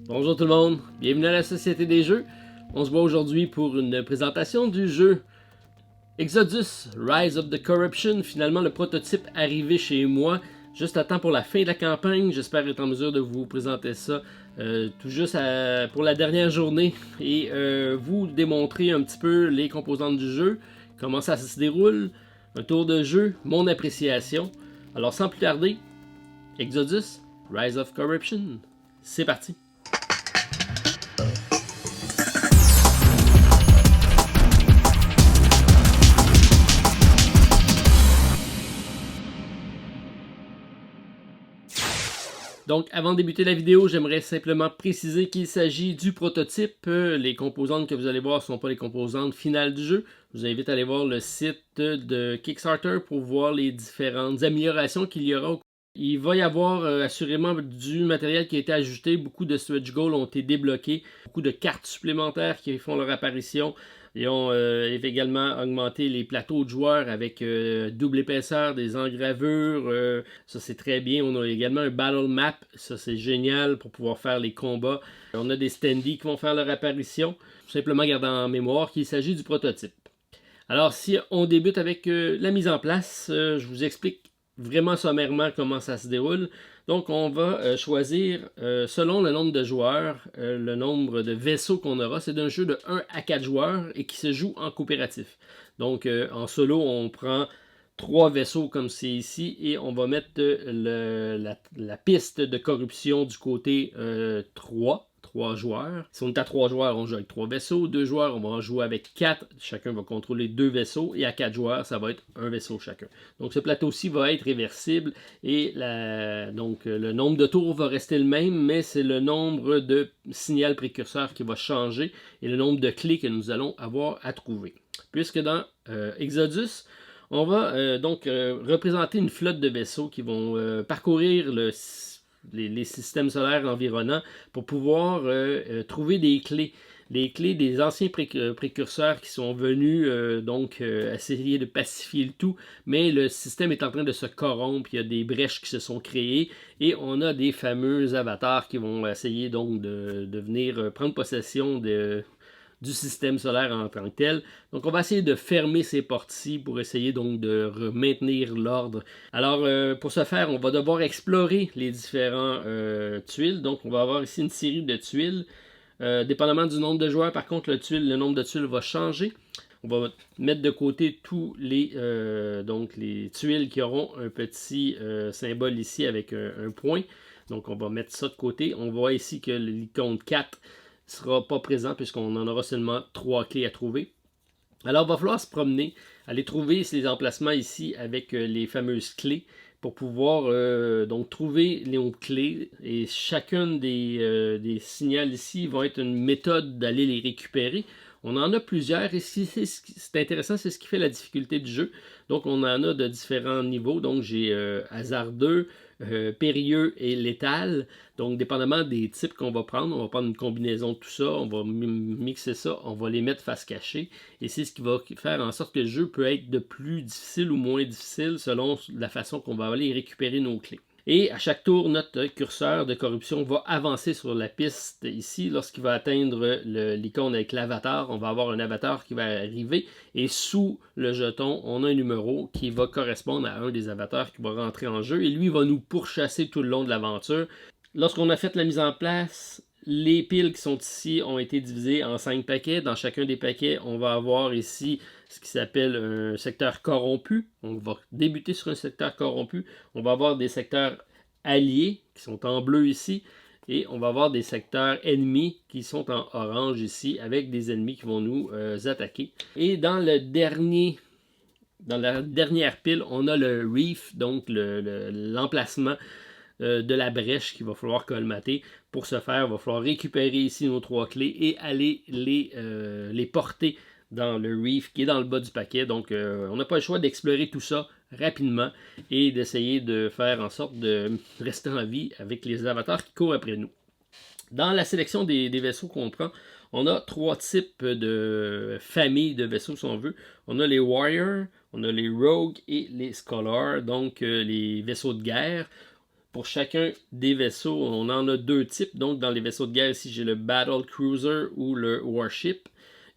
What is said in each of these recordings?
Bonjour tout le monde, bienvenue à la Société des Jeux. On se voit aujourd'hui pour une présentation du jeu Exodus, Rise of the Corruption. Finalement le prototype arrivé chez moi, juste à temps pour la fin de la campagne. J'espère être en mesure de vous présenter ça tout juste pour la dernière journée et vous démontrer un petit peu les composantes du jeu, comment ça se déroule, un tour de jeu, mon appréciation. Alors sans plus tarder, Exodus, Rise of Corruption, c'est parti! Donc, avant de débuter la vidéo, j'aimerais simplement préciser qu'il s'agit du prototype. Les composantes que vous allez voir ne sont pas les composantes finales du jeu. Je vous invite à aller voir le site de Kickstarter pour voir les différentes améliorations qu'il y aura. Il va y avoir assurément du matériel qui a été ajouté. Beaucoup de stretch goals ont été débloqués. Beaucoup de cartes supplémentaires qui font leur apparition. Ils ont également augmenté les plateaux de joueurs avec double épaisseur, des engravures. Ça, c'est très bien. On a également un battle map. Ça, c'est génial pour pouvoir faire les combats. On a des standees qui vont faire leur apparition. Simplement garder en mémoire qu'il s'agit du prototype. Alors, si on débute avec la mise en place, je vous explique vraiment sommairement comment ça se déroule. Donc, on va choisir, selon le nombre de joueurs, le nombre de vaisseaux qu'on aura. C'est un jeu de 1 à 4 joueurs et qui se joue en coopératif. Donc, en solo, on prend 3 vaisseaux comme c'est ici et on va mettre la piste de corruption du côté 3 joueurs. Si on est à 3 joueurs, on joue avec 3 vaisseaux. 2 joueurs, on va en jouer avec 4. Chacun va contrôler 2 vaisseaux. Et à 4 joueurs, ça va être un vaisseau chacun. Donc ce plateau-ci va être réversible. Et donc le nombre de tours va rester le même, mais c'est le nombre de signal précurseurs qui va changer et le nombre de clés que nous allons avoir à trouver. Puisque dans Exodus, on va donc représenter une flotte de vaisseaux qui vont parcourir les systèmes solaires environnants pour pouvoir trouver des clés. Les clés des anciens précurseurs qui sont venus essayer de pacifier le tout, mais le système est en train de se corrompre, il y a des brèches qui se sont créées et on a des fameux avatars qui vont essayer donc de venir prendre possession du système solaire en tant que tel. Donc on va essayer de fermer ces portes-ci pour essayer donc de maintenir l'ordre. Alors pour ce faire, on va devoir explorer les différents tuiles. Donc on va avoir ici une série de tuiles. Dépendamment du nombre de joueurs, par contre, le nombre de tuiles va changer. On va mettre de côté tous les tuiles qui auront un petit symbole ici avec un point. Donc on va mettre ça de côté. On voit ici que l'icône 4 ne sera pas présent puisqu'on en aura seulement 3 clés à trouver. Alors il va falloir se promener, aller trouver ces emplacements ici avec les fameuses clés pour pouvoir donc trouver les clés et chacun des signaux ici va être une méthode d'aller les récupérer. On en a plusieurs et c'est intéressant, c'est ce qui fait la difficulté du jeu. Donc on en a de différents niveaux. Donc j'ai hasardeux, périlleux et létal. Donc dépendamment des types qu'on va prendre une combinaison de tout ça, on va mixer ça, on va les mettre face cachée. Et c'est ce qui va faire en sorte que le jeu peut être de plus difficile ou moins difficile selon la façon qu'on va aller récupérer nos clés. Et à chaque tour, notre curseur de corruption va avancer sur la piste ici. Lorsqu'il va atteindre l'icône avec l'avatar, on va avoir un avatar qui va arriver. Et sous le jeton, on a un numéro qui va correspondre à un des avatars qui va rentrer en jeu. Et lui va nous pourchasser tout le long de l'aventure. Lorsqu'on a fait la mise en place, les piles qui sont ici ont été divisées en 5 paquets. Dans chacun des paquets, on va avoir ici ce qui s'appelle un secteur corrompu. On va débuter sur un secteur corrompu. On va avoir des secteurs alliés qui sont en bleu ici. Et on va avoir des secteurs ennemis qui sont en orange ici avec des ennemis qui vont nous attaquer. Et dans la dernière pile, on a le reef, donc l'emplacement de la brèche qu'il va falloir colmater. Pour ce faire, il va falloir récupérer ici nos 3 clés et aller les porter dans le reef qui est dans le bas du paquet. Donc, on n'a pas le choix d'explorer tout ça rapidement et d'essayer de faire en sorte de rester en vie avec les avatars qui courent après nous. Dans la sélection des vaisseaux qu'on prend, on a 3 types de familles de vaisseaux, si on veut. On a les Warriors, on a les Rogues et les Scholars, donc les vaisseaux de guerre. pour chacun des vaisseaux, on en a deux types. Donc, dans les vaisseaux de guerre, ici, j'ai le Battle Cruiser ou le Warship.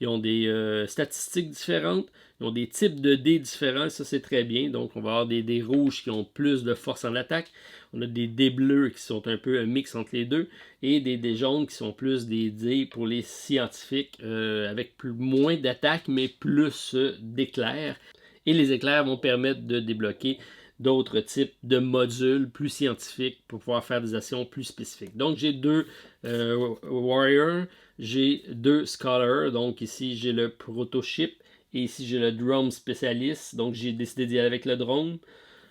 Ils ont des statistiques différentes. Ils ont des types de dés différents. Ça, c'est très bien. Donc, on va avoir des dés rouges qui ont plus de force en attaque. On a des dés bleus qui sont un peu un mix entre les deux. Et des dés jaunes qui sont plus des dés pour les scientifiques avec moins d'attaque, mais plus d'éclairs. Et les éclairs vont permettre de débloquer d'autres types de modules plus scientifiques pour pouvoir faire des actions plus spécifiques. Donc, j'ai deux Warriors, j'ai deux Scholars. Donc, ici, j'ai le Protoship et ici, j'ai le Drone Spécialiste. Donc, j'ai décidé d'y aller avec le drone.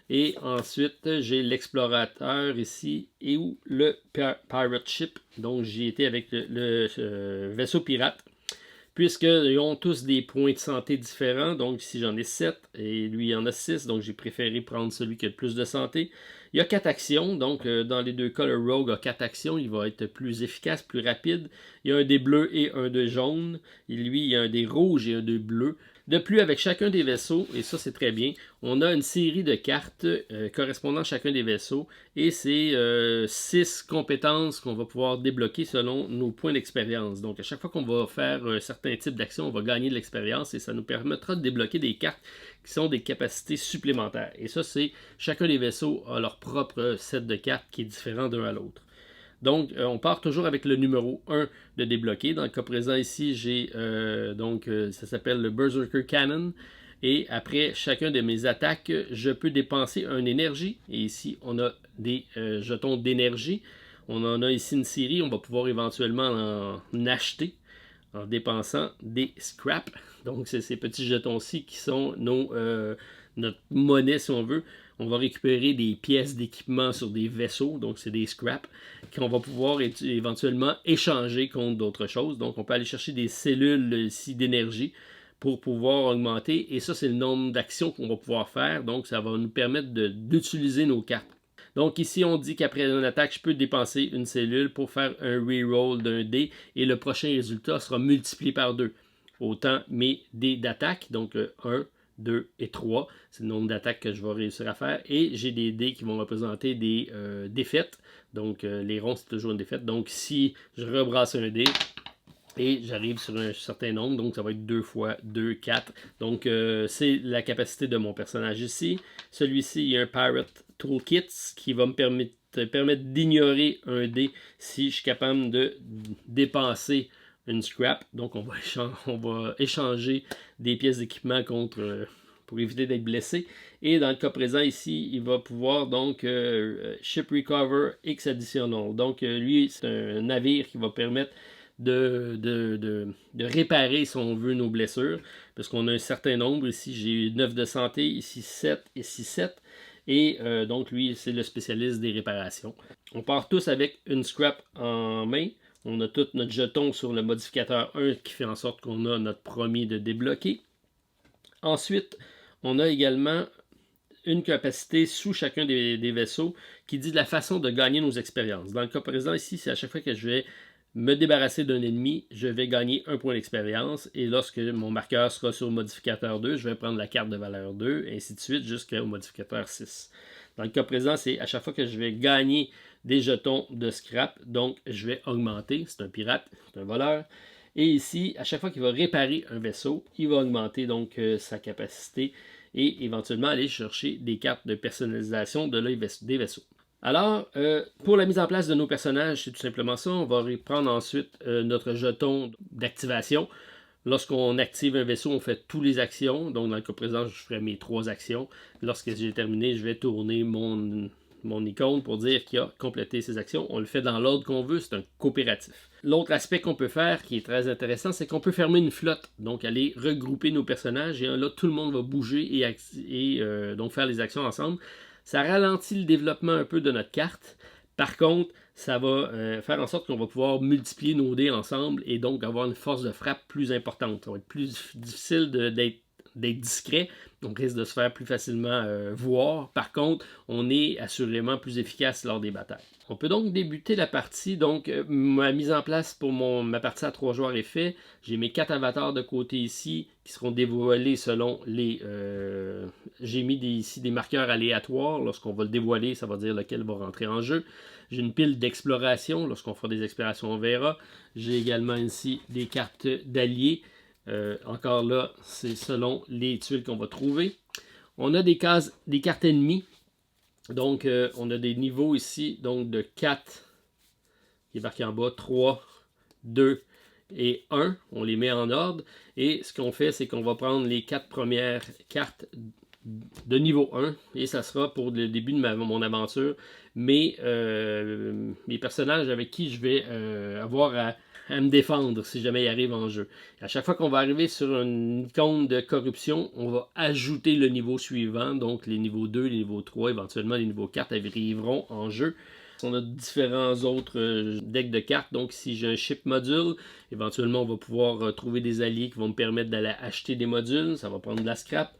Et ensuite, j'ai l'explorateur ici et ou le Pirate Ship. Donc, j'ai été avec le vaisseau pirate. Puisqu'ils ont tous des points de santé différents, donc ici j'en ai 7 et lui il en a 6, donc j'ai préféré prendre celui qui a le plus de santé. Il y a 4 actions, donc dans les deux cas, le Rogue a 4 actions, il va être plus efficace, plus rapide. Il y a un dé bleu et un dé jaune, et lui il y a un dé rouge et un dé bleu. De plus, avec chacun des vaisseaux, et ça c'est très bien, on a une série de cartes correspondant à chacun des vaisseaux, et c'est 6 compétences qu'on va pouvoir débloquer selon nos points d'expérience. Donc à chaque fois qu'on va faire un certain type d'action, on va gagner de l'expérience, et ça nous permettra de débloquer des cartes qui sont des capacités supplémentaires. Et ça, c'est chacun des vaisseaux a leur propre set de cartes qui est différent d'un à l'autre. Donc, on part toujours avec le numéro 1 de débloquer. Dans le cas présent ici, j'ai ça s'appelle le Berserker Cannon. Et après chacun de mes attaques, je peux dépenser une énergie. Et ici, on a des jetons d'énergie. On en a ici une série. On va pouvoir éventuellement en acheter en dépensant des scraps. Donc, c'est ces petits jetons-ci qui sont notre monnaie, si on veut. On va récupérer des pièces d'équipement sur des vaisseaux, donc c'est des scraps, qu'on va pouvoir éventuellement échanger contre d'autres choses. Donc, on peut aller chercher des cellules ici d'énergie pour pouvoir augmenter. Et ça, c'est le nombre d'actions qu'on va pouvoir faire. Donc, ça va nous permettre d'utiliser nos cartes. Donc ici, on dit qu'après une attaque, je peux dépenser une cellule pour faire un reroll d'un dé et le prochain résultat sera multiplié par 2. Autant mes dés d'attaque, donc 1, 2 et 3, c'est le nombre d'attaques que je vais réussir à faire. Et j'ai des dés qui vont représenter des défaites. Donc les ronds, c'est toujours une défaite. Donc si je rebrasse un dé, et j'arrive sur un certain nombre, donc ça va être 2 fois 2, 4. Donc c'est la capacité de mon personnage ici. Celui-ci, il y a un Pirate Toolkit qui va me permettre d'ignorer un dé si je suis capable de dépenser une scrap. Donc on va échanger des pièces d'équipement contre pour éviter d'être blessé. Et dans le cas présent ici, il va pouvoir donc Ship Recover X Additional. Donc lui, c'est un navire qui va permettre de réparer, si on veut, nos blessures, parce qu'on a un certain nombre. Ici, j'ai 9 de santé, ici 7, ici 7. Et donc, lui, c'est le spécialiste des réparations. On part tous avec une scrap en main. On a tout notre jeton sur le modificateur 1 qui fait en sorte qu'on a notre premier de débloquer. Ensuite, on a également une capacité sous chacun des vaisseaux qui dit de la façon de gagner nos expériences. Dans le cas présent, ici, c'est à chaque fois que je vais me débarrasser d'un ennemi, je vais gagner un point d'expérience. Et lorsque mon marqueur sera sur le modificateur 2, je vais prendre la carte de valeur 2, et ainsi de suite jusqu'au modificateur 6. Dans le cas présent, c'est à chaque fois que je vais gagner des jetons de scrap, donc je vais augmenter. C'est un pirate, c'est un voleur. Et ici, à chaque fois qu'il va réparer un vaisseau, il va augmenter donc sa capacité et éventuellement aller chercher des cartes de personnalisation des vaisseaux. Alors, pour la mise en place de nos personnages, c'est tout simplement ça. On va reprendre ensuite notre jeton d'activation. Lorsqu'on active un vaisseau, on fait toutes les actions. Donc, dans le cas présent, je ferai mes 3 actions. Lorsque j'ai terminé, je vais tourner mon icône pour dire qu'il a complété ses actions. On le fait dans l'ordre qu'on veut, c'est un coopératif. L'autre aspect qu'on peut faire, qui est très intéressant, c'est qu'on peut fermer une flotte. Donc, aller regrouper nos personnages. Et là, tout le monde va bouger et donc faire les actions ensemble. Ça ralentit le développement un peu de notre carte. Par contre, ça va faire en sorte qu'on va pouvoir multiplier nos dés ensemble et donc avoir une force de frappe plus importante. Ça va être plus difficile d'être discret. On risque de se faire plus facilement voir. Par contre, on est assurément plus efficace lors des batailles. On peut donc débuter la partie. Donc, ma mise en place pour ma partie à 3 joueurs est faite. J'ai mes 4 avatars de côté ici qui seront dévoilés selon les... j'ai mis ici des marqueurs aléatoires. Lorsqu'on va le dévoiler, ça va dire lequel va rentrer en jeu. J'ai une pile d'exploration. Lorsqu'on fera des explorations, on verra. J'ai également ici des cartes d'alliés. Encore là, c'est selon les tuiles qu'on va trouver. On a des cartes ennemies. Donc, on a des niveaux ici, donc de 4, qui est marqué en bas, 3, 2 et 1. On les met en ordre. Et ce qu'on fait, c'est qu'on va prendre les 4 premières cartes de niveau 1. Et ça sera pour le début de mon aventure. Mes personnages avec qui je vais avoir à me défendre si jamais ils arrivent en jeu. À chaque fois qu'on va arriver sur une icône de corruption, on va ajouter le niveau suivant, donc les niveaux 2, les niveaux 3, éventuellement les niveaux 4 arriveront en jeu. On a différents autres decks de cartes, donc si j'ai un ship module, éventuellement on va pouvoir trouver des alliés qui vont me permettre d'aller acheter des modules, ça va prendre de la scrap.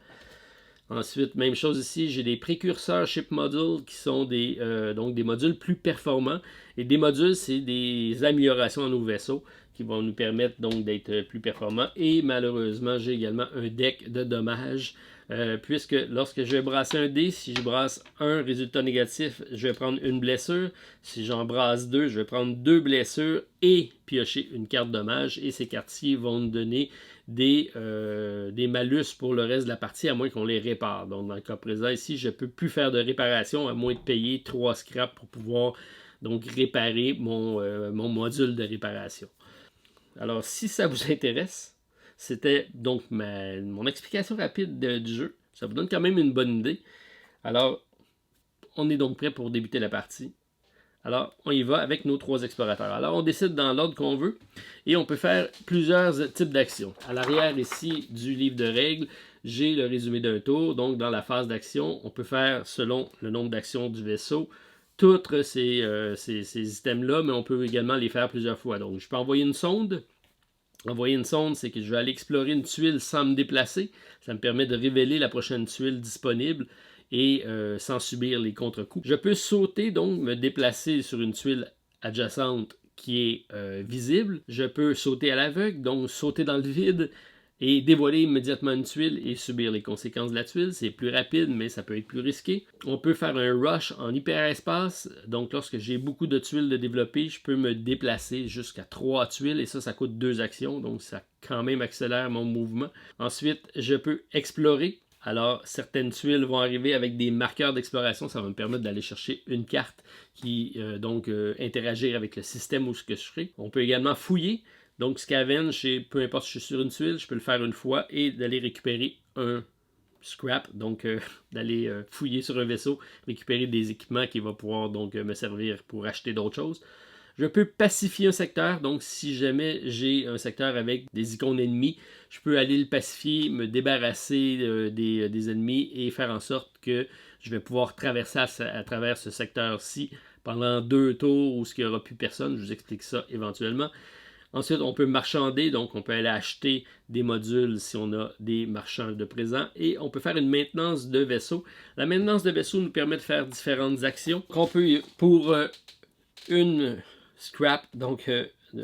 Ensuite, même chose ici, j'ai des précurseurs ship modules qui sont donc des modules plus performants. Et des modules, c'est des améliorations à nos vaisseaux qui vont nous permettre donc d'être plus performants. Et malheureusement, j'ai également un deck de dommages. Puisque lorsque je vais brasser un dé, si je brasse un résultat négatif, je vais prendre une blessure. Si j'en brasse 2, je vais prendre 2 blessures et piocher une carte dommage. Et ces cartes-ci vont nous donner des malus pour le reste de la partie, à moins qu'on les répare. Donc dans le cas présent ici, je ne peux plus faire de réparation à moins de payer 3 scraps pour pouvoir donc réparer mon module de réparation. Alors si ça vous intéresse, c'était donc mon explication rapide du jeu. Ça vous donne quand même une bonne idée. Alors, on est donc prêt pour débuter la partie. Alors, on y va avec nos 3 explorateurs. Alors, on décide dans l'ordre qu'on veut et on peut faire plusieurs types d'actions. À l'arrière ici du livre de règles, j'ai le résumé d'un tour. Donc, dans la phase d'action, on peut faire selon le nombre d'actions du vaisseau tous ces items-là, mais on peut également les faire plusieurs fois. Donc, je peux envoyer une sonde. Envoyer une sonde, c'est que je vais aller explorer une tuile sans me déplacer. Ça me permet de révéler la prochaine tuile disponible et sans subir les contre-coups. Je peux sauter, donc me déplacer sur une tuile adjacente qui est visible. Je peux sauter à l'aveugle, donc sauter dans le vide et dévoiler immédiatement une tuile et subir les conséquences de la tuile. C'est plus rapide, mais ça peut être plus risqué. On peut faire un rush en hyperespace. Donc, lorsque j'ai beaucoup de tuiles de développer, je peux me déplacer jusqu'à 3 tuiles et ça coûte 2 actions. Donc, ça quand même accélère mon mouvement. Ensuite, je peux explorer. Alors, certaines tuiles vont arriver avec des marqueurs d'exploration. Ça va me permettre d'aller chercher une carte qui, interagir avec le système où ce que je serai. On peut également fouiller. Donc, scavenge, peu importe si je suis sur une tuile, je peux le faire une fois et d'aller récupérer un scrap, donc d'aller fouiller sur un vaisseau, récupérer des équipements qui vont pouvoir donc me servir pour acheter d'autres choses. Je peux pacifier un secteur, donc si jamais j'ai un secteur avec des icônes ennemies, je peux aller le pacifier, me débarrasser des ennemis et faire en sorte que je vais pouvoir traverser à travers ce secteur-ci pendant 2 tours où il n'y aura plus personne. Je vous explique ça éventuellement. Ensuite, on peut marchander, donc on peut aller acheter des modules si on a des marchands de présent. Et on peut faire une maintenance de vaisseau. La maintenance de vaisseau nous permet de faire différentes actions. On peut, pour une scrap, donc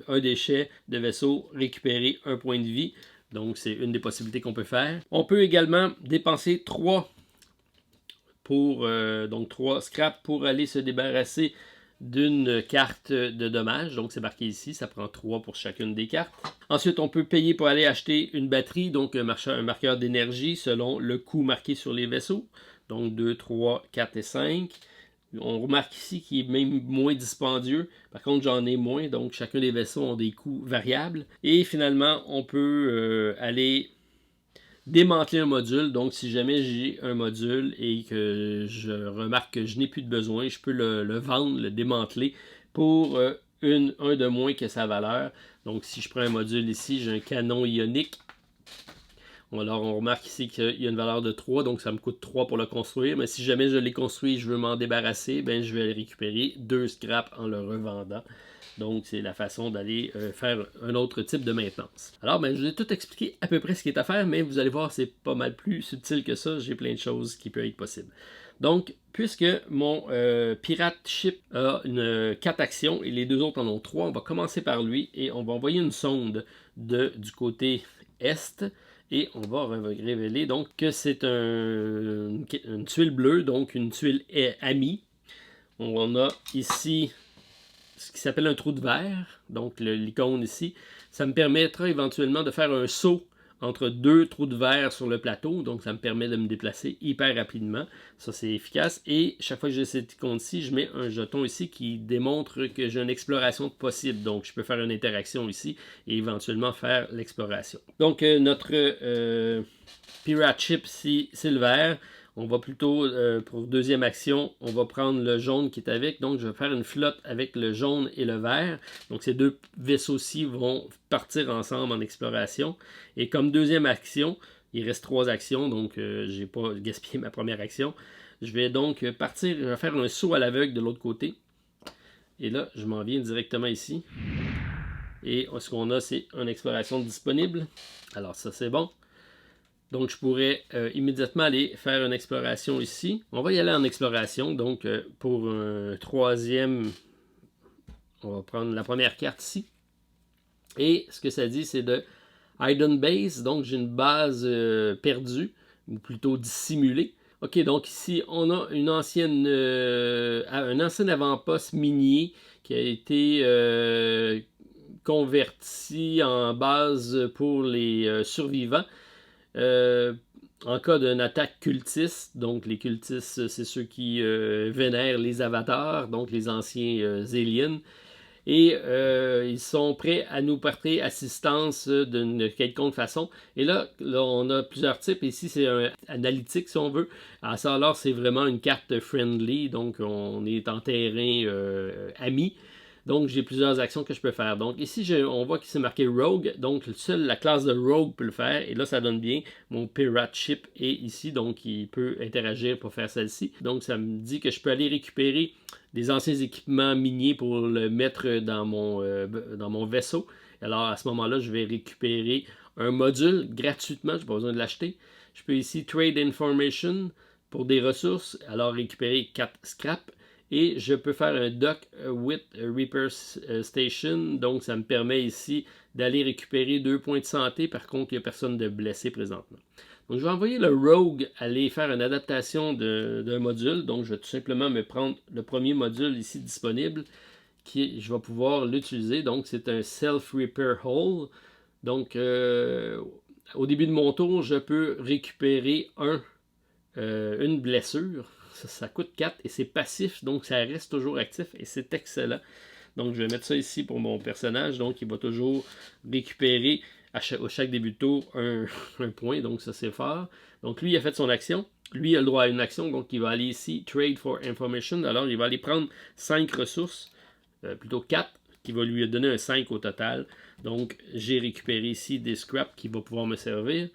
un déchet de vaisseau, récupérer un point de vie. Donc, c'est une des possibilités qu'on peut faire. On peut également dépenser 3 scraps pour aller se débarrasser d'une carte de dommage. Donc, c'est marqué ici. Ça prend 3 pour chacune des cartes. Ensuite, on peut payer pour aller acheter une batterie, donc un marqueur d'énergie selon le coût marqué sur les vaisseaux. Donc, 2, 3, 4 et 5. On remarque ici qu'il est même moins dispendieux. Par contre, j'en ai moins. Donc, chacun des vaisseaux ont des coûts variables. Et finalement, on peut aller démanteler un module. Donc, si jamais j'ai un module et que je remarque que je n'ai plus de besoin, je peux le vendre, le démanteler pour un de moins que sa valeur. Donc, si je prends un module ici, j'ai un canon ionique. Alors on remarque ici qu'il y a une valeur de 3, donc ça me coûte 3 pour le construire. Mais si jamais je l'ai construit et je veux m'en débarrasser, ben, je vais récupérer 2 scraps en le revendant. Donc c'est la façon d'aller faire un autre type de maintenance. Alors ben, je vous ai tout expliqué à peu près ce qui est à faire, mais vous allez voir, c'est pas mal plus subtil que ça. J'ai plein de choses qui peuvent être possibles. Donc, puisque mon Pirate Ship a 4 actions et les 2 autres en ont 3, on va commencer par lui et on va envoyer une sonde du côté est. Et on va révéler donc que c'est une tuile bleue, donc une tuile amie. On a ici ce qui s'appelle un trou de verre, donc l'icône ici. Ça me permettra éventuellement de faire un saut entre 2 trous de verre sur le plateau, donc ça me permet de me déplacer hyper rapidement. Ça, c'est efficace. Et chaque fois que j'ai cette icône-ci, je mets un jeton ici qui démontre que j'ai une exploration possible. Donc, je peux faire une interaction ici et éventuellement faire l'exploration. Donc, notre Pirate Ship ici, c'est le vert. On va plutôt, pour deuxième action, on va prendre le jaune qui est avec. Donc, je vais faire une flotte avec le jaune et le vert. Donc, ces 2 vaisseaux-ci vont partir ensemble en exploration. Et comme deuxième action, il reste 3 actions. Donc, je n'ai pas gaspillé ma première action. Je vais donc partir, je vais faire un saut à l'aveugle de l'autre côté. Et là, je m'en viens directement ici. Et ce qu'on a, c'est une exploration disponible. Alors, ça, c'est bon. Donc, je pourrais immédiatement aller faire une exploration ici. On va y aller en exploration. Donc, pour un troisième, on va prendre la première carte ici. Et ce que ça dit, c'est de Hidden Base. Donc, j'ai une base perdue, ou plutôt dissimulée. OK, donc ici, on a un ancien avant-poste minier qui a été converti en base pour les survivants. En cas d'une attaque cultiste, donc les cultistes, c'est ceux qui vénèrent les avatars, donc les anciens aliens, et ils sont prêts à nous porter assistance d'une quelconque façon. Et là, on a plusieurs types. Ici, c'est un analytique, si on veut. Alors, c'est vraiment une carte friendly, donc on est en terrain ami. Donc, j'ai plusieurs actions que je peux faire. Donc, ici, on voit qu'il s'est marqué Rogue. Donc, seule la classe de Rogue peut le faire. Et là, ça donne bien. Mon Pirate Ship est ici. Donc, il peut interagir pour faire celle-ci. Donc, ça me dit que je peux aller récupérer des anciens équipements miniers pour le mettre dans mon vaisseau. Alors, à ce moment-là, je vais récupérer un module gratuitement. Je n'ai pas besoin de l'acheter. Je peux ici Trade Information pour des ressources. Alors, récupérer 4 scraps. Et je peux faire un dock with Repair Station. Donc, ça me permet ici d'aller récupérer 2 points de santé. Par contre, il n'y a personne de blessé présentement. Donc, je vais envoyer le Rogue aller faire une adaptation d'un module. Donc, je vais tout simplement me prendre le premier module ici disponible. Je vais pouvoir l'utiliser. Donc, c'est un Self-Repair Hole. Donc, au début de mon tour, je peux récupérer une blessure. Ça coûte 4 et c'est passif, donc ça reste toujours actif et c'est excellent. Donc je vais mettre ça ici pour mon personnage, donc il va toujours récupérer à chaque début de tour un point, donc ça c'est fort. Donc lui il a fait son action, lui il a le droit à une action, donc il va aller ici, Trade for Information, alors il va aller prendre 5 ressources, plutôt 4, qui va lui donner un 5 au total. Donc j'ai récupéré ici des scraps qui vont pouvoir me servir.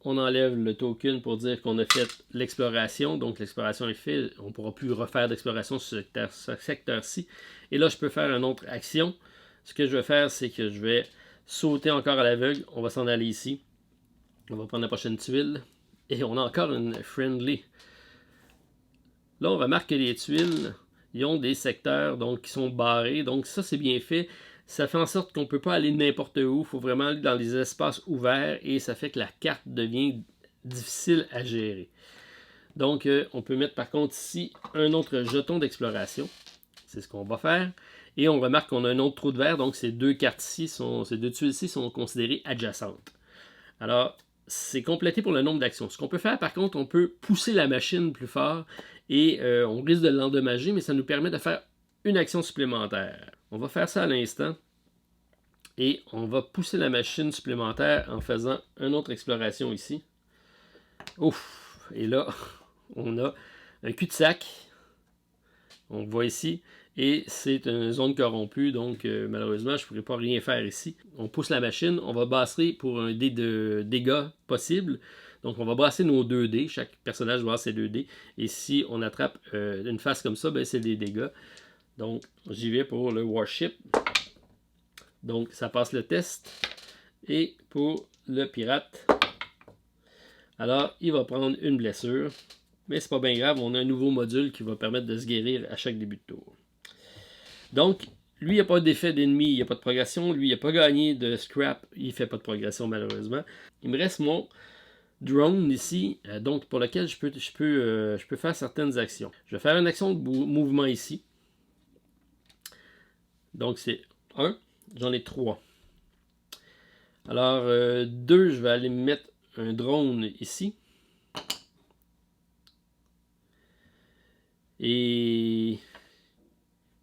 On enlève le token pour dire qu'on a fait l'exploration. Donc, l'exploration est faite. On ne pourra plus refaire d'exploration sur ce secteur-ci. Et là, je peux faire une autre action. Ce que je vais faire, c'est que je vais sauter encore à l'aveugle. On va s'en aller ici. On va prendre la prochaine tuile. Et on a encore une friendly. Là, on remarque que les tuiles, ils ont des secteurs donc, qui sont barrés. Donc, ça, c'est bien fait. Ça fait en sorte qu'on ne peut pas aller n'importe où. Il faut vraiment aller dans les espaces ouverts et ça fait que la carte devient difficile à gérer. Donc, on peut mettre par contre ici un autre jeton d'exploration. C'est ce qu'on va faire. Et on remarque qu'on a un autre trou de verre. Donc, ces 2 cartes-ci, ces 2 tuiles-ci sont considérées adjacentes. Alors, c'est complété pour le nombre d'actions. Ce qu'on peut faire, par contre, on peut pousser la machine plus fort et on risque de l'endommager, mais ça nous permet de faire une action supplémentaire. On va faire ça à l'instant et on va pousser la machine supplémentaire en faisant une autre exploration ici. Ouf! Et là, on a un cul-de-sac. On le voit ici. Et c'est une zone corrompue, donc malheureusement, je ne pourrais pas rien faire ici. On pousse la machine, on va brasser pour un dé de dégâts possible. Donc on va brasser nos 2 dés, chaque personnage brasse ses 2 dés. Et si on attrape une face comme ça, ben, c'est des dégâts. Donc j'y vais pour le Warship. Donc ça passe le test. Et pour le pirate, alors il va prendre une blessure. Mais c'est pas bien grave, on a un nouveau module qui va permettre de se guérir à chaque début de tour. Donc, lui, il n'y a pas d'effet d'ennemi, il n'y a pas de progression. Lui, il n'a pas gagné de scrap, il ne fait pas de progression malheureusement. Il me reste mon drone ici, donc pour lequel je peux faire certaines actions. Je vais faire une action de mouvement ici. Donc, c'est 1, j'en ai 3. Alors, 2, je vais aller mettre un drone ici. Et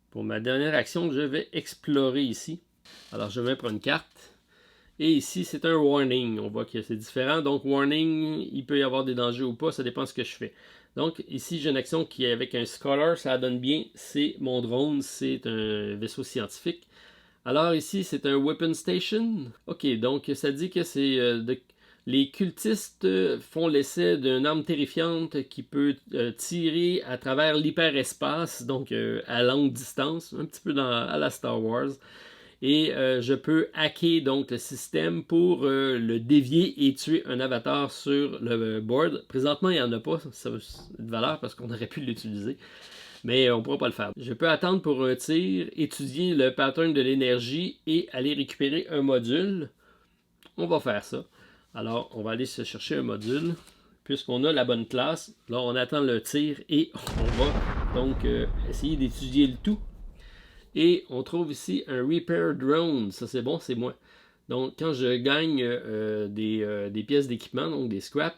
pour ma dernière action, je vais explorer ici. Alors, je vais prendre une carte. Et ici, c'est un warning. On voit que c'est différent. Donc, warning, il peut y avoir des dangers ou pas. Ça dépend de ce que je fais. Donc, ici, j'ai une action qui est avec un scholar. Ça donne bien. C'est mon drone. C'est un vaisseau scientifique. Alors, ici, c'est un weapon station. OK, donc, ça dit que c'est les cultistes font l'essai d'une arme terrifiante qui peut tirer à travers l'hyperespace, donc à longue distance, un petit peu à la Star Wars. Et je peux hacker donc le système pour le dévier et tuer un avatar sur le board. Présentement, il n'y en a pas, ça a de valeur parce qu'on aurait pu l'utiliser. Mais on ne pourra pas le faire. Je peux attendre pour un tir, étudier le pattern de l'énergie et aller récupérer un module. On va faire ça. Alors, on va aller se chercher un module. Puisqu'on a la bonne classe, là, on attend le tir et on va donc essayer d'étudier le tout. Et on trouve ici un Repair Drone. Ça, c'est bon, c'est moi. Donc, quand je gagne des pièces d'équipement, donc des scraps,